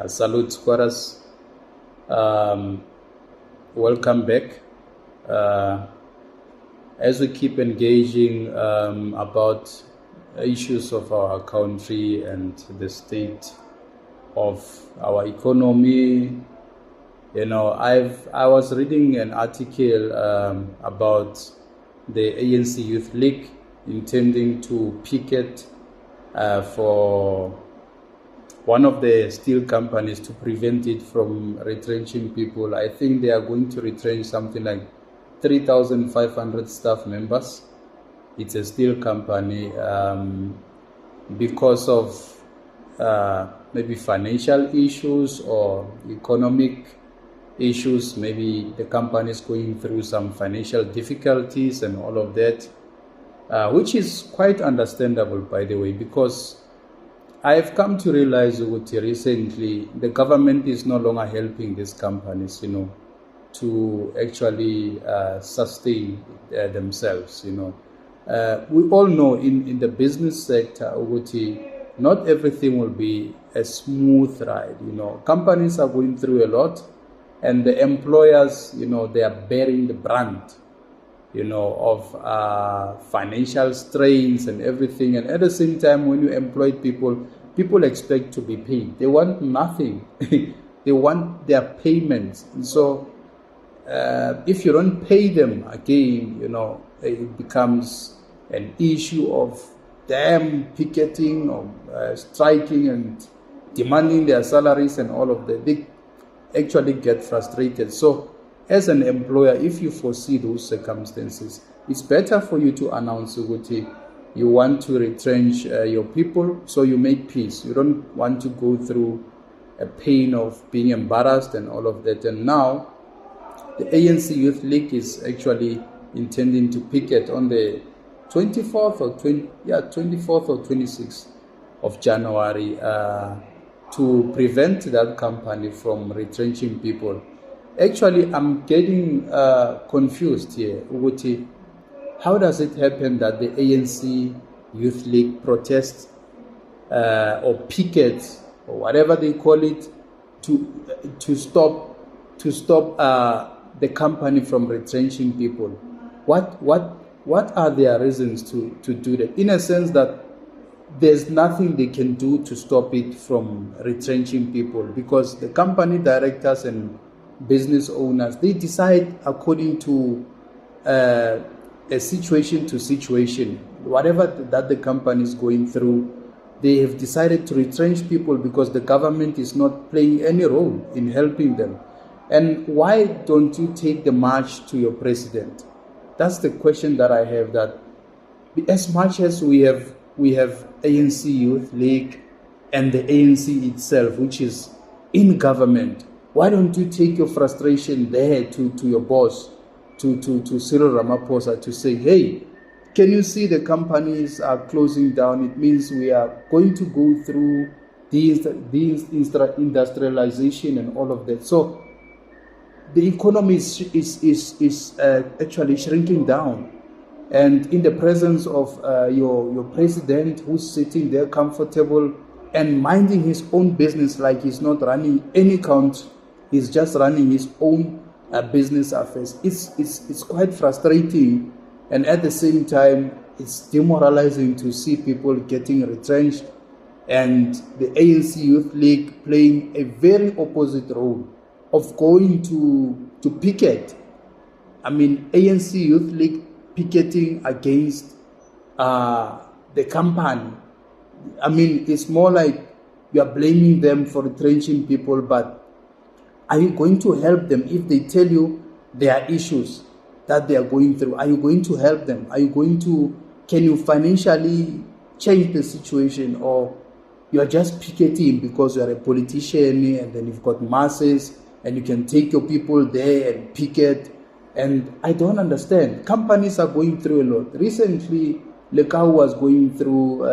Salute squatters. Welcome back. As we keep engaging about issues of our country and the state of our economy, I was reading an article about the ANC Youth League intending to picket for one of the steel companies to prevent it from retrenching people. I think they are going to retrench something like 3,500 staff members. It's a steel company because of maybe financial issues or economic issues. Maybe the company is going through some financial difficulties and all of that, which is quite understandable, by the way, because I've come to realize recently the government is no longer helping these companies, to actually sustain themselves. We all know in the business sector, not everything will be a smooth ride. Companies are going through a lot, and the employers, they are bearing the brunt, of financial strains and everything. And at the same time, when you employ people expect to be paid. They want nothing. They want their payments. And so if you don't pay them again, it becomes an issue of them picketing or striking and demanding their salaries and all of that. They actually get frustrated. So as an employer, if you foresee those circumstances, it's better for you to announce you want to retrench your people, so you make peace. You don't want to go through a pain of being embarrassed and all of that. And now the ANC Youth League is actually intending to picket on the 24th or 26th of January to prevent that company from retrenching people. Actually, I'm getting confused here. How does it happen that the ANC Youth League protests or pickets or whatever they call it to stop the company from retrenching people? What are their reasons to do that? In a sense that there's nothing they can do to stop it from retrenching people, because the company directors and business owners, they decide according to a situation to situation. Whatever that the company is going through, they have decided to retrench people because the government is not playing any role in helping them. And why don't you take the march to your president? That's the question that I have. That as much as we have ANC Youth League and the ANC itself, which is in government, why don't you take your frustration there to your boss, to Cyril Ramaphosa, to say, hey, can you see the companies are closing down? It means we are going to go through these industrialization and all of that. So the economy is actually shrinking down. And in the presence of your president, who's sitting there comfortable and minding his own business, like he's not running any country, he's just running his own business affairs. It's quite frustrating, and at the same time, it's demoralizing to see people getting retrenched, and the ANC Youth League playing a very opposite role of going to picket. I mean, ANC Youth League picketing against the company. I mean, it's more like you are blaming them for retrenching people, but are you going to help them if they tell you their issues that they are going through? Are you going to help them? Can you financially change the situation, or you are just picketing because you are a politician and then you've got masses and you can take your people there and picket? And I don't understand. Companies are going through a lot. Recently, Lekau was going through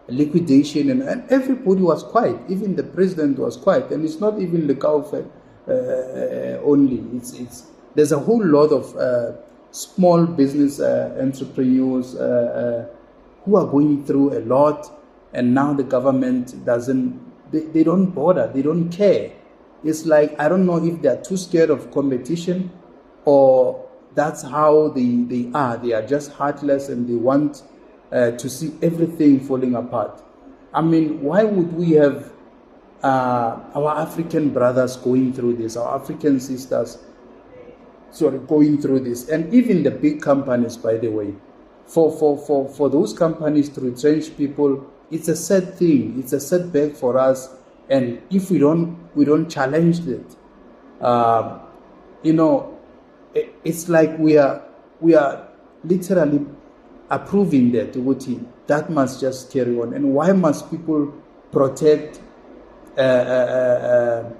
liquidation, and everybody was quiet. Even the president was quiet, and it's not even Lekau only. There's a whole lot of small business entrepreneurs who are going through a lot, and now the government doesn't they don't bother, they don't care. It's like, I don't know if they're too scared of competition, or that's how they are. They are just heartless, and they want to see everything falling apart. I mean, why would we have our African brothers going through this, our African sisters going through this, and even the big companies, by the way, for those companies to retrench people, it's a sad thing, it's a setback for us. And if we don't challenge it, it's like we are literally approving that must just carry on. And why must people protect the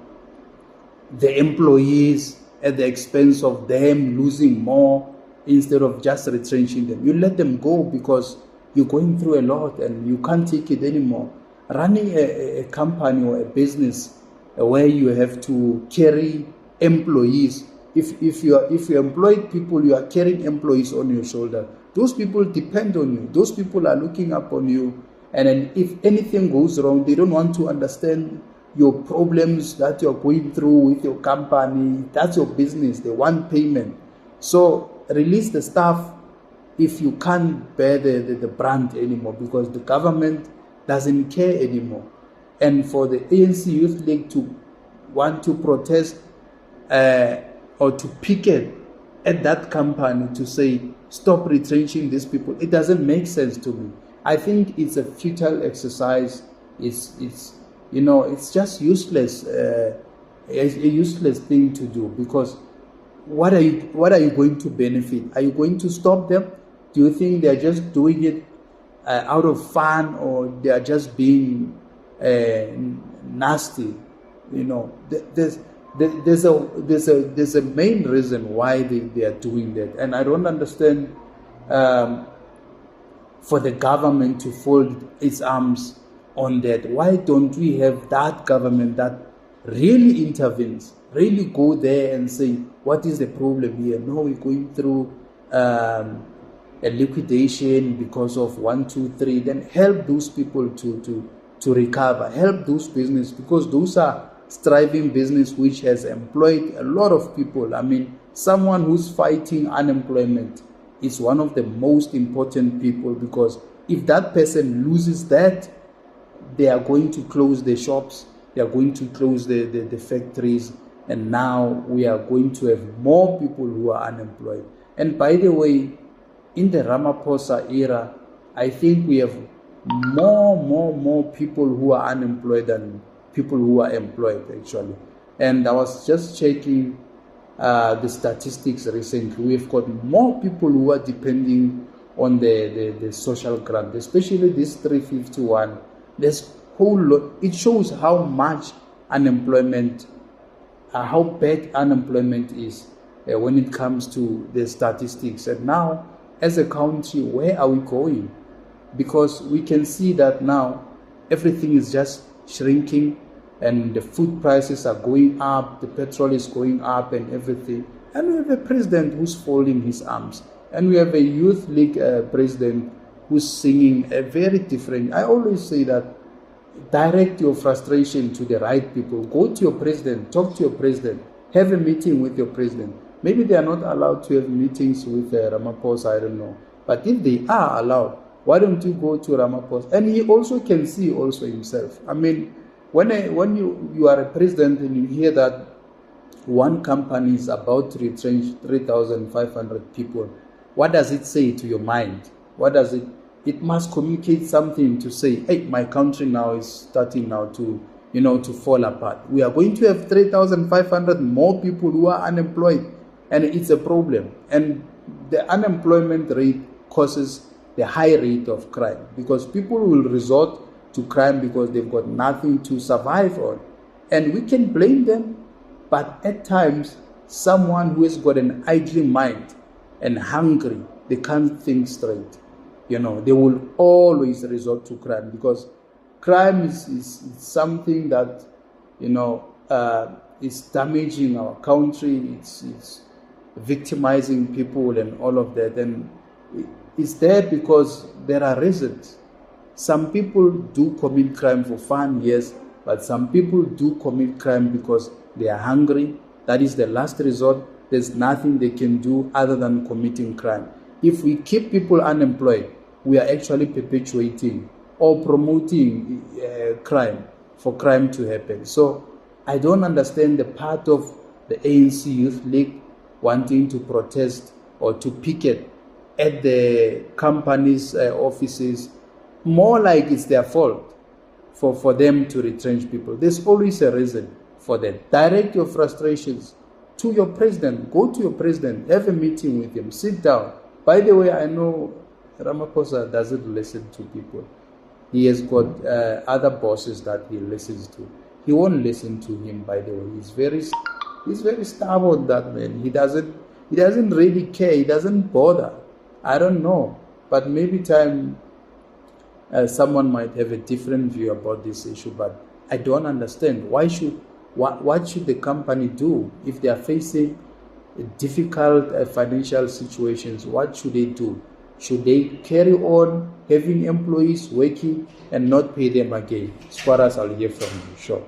employees at the expense of them losing more, instead of just retrenching them? You let them go because you're going through a lot and you can't take it anymore. Running a company or a business where you have to carry employees, if you employed people, you are carrying employees on your shoulder. Those people depend on you. Those people are looking up on you. And then if anything goes wrong, they don't want to understand your problems that you're going through with your company. That's your business. They want payment. So release the staff if you can't bear the brand anymore, because the government doesn't care anymore. And for the ANC Youth League to want to protest or to picket at that company to say, stop retrenching these people, it doesn't make sense to me. I think it's a futile exercise. It's just useless, a useless thing to do, because what are you going to benefit? Are you going to stop them? Do you think they're just doing it out of fun, or they are just being nasty? There's a main reason why they are doing that, and I don't understand for the government to fold its arms on that. Why don't we have that government that really intervenes, really go there and say, what is the problem here? No, we're going through a liquidation because of 1, 2, 3, then help those people to recover, help those business, because those are thriving business which has employed a lot of people. I mean, someone who's fighting unemployment is one of the most important people, because if that person loses that, they are going to close the shops, they are going to close the factories, and now we are going to have more people who are unemployed. And by the way, in the Ramaphosa era, I think we have more people who are unemployed than people who are employed, actually. And I was just checking the statistics recently. We've got more people who are depending on the social grant, especially this 351. There's whole lot. It shows how much unemployment, how bad unemployment is when it comes to the statistics. And now, as a country, where are we going? Because we can see that now everything is just shrinking, and the food prices are going up, the petrol is going up, and everything. And we have a president who's folding his arms, and we have a youth league president who's singing a very different. I always say that direct your frustration to the right people. Go to your president, talk to your president, have a meeting with your president. Maybe they are not allowed to have meetings with Ramaphosa, I don't know. But if they are allowed, why don't you go to Ramaphosa? And he also can see also himself. I mean, when you are a president and you hear that one company is about to retrench 3,500 people, what does it say to your mind? What does it? It must communicate something to say, hey, my country now is starting now to fall apart. We are going to have 3,500 more people who are unemployed, and it's a problem. And the unemployment rate causes the high rate of crime, because people will resort to crime because they've got nothing to survive on. And we can blame them, but at times, someone who has got an idle mind and hungry, they can't think straight. They will always resort to crime, because crime is something that, is damaging our country. It's victimizing people and all of that. And it's there because there are reasons. Some people do commit crime for fun, yes, But some people do commit crime because they are hungry. That is the last resort. There's nothing they can do other than committing crime. If we keep people unemployed, we are actually perpetuating or promoting crime for crime to happen. So I don't understand the part of the ANC Youth League wanting to protest or to picket at the company's offices, more like it's their fault for them to retrench people. There's always a reason for that. Direct your frustrations to your president. Go to your president, have a meeting with him, sit down. By the way, I know Ramaphosa doesn't listen to people. He has got other bosses that he listens to. He won't listen to him, by the way. He's very stubborn, that man. He doesn't really care. He doesn't bother. I don't know. But maybe someone might have a different view about this issue, but I don't understand. What should the company do if they are facing difficult financial situations? What should they do? Should they carry on having employees working and not pay them again? As far as I'll hear from you, sure.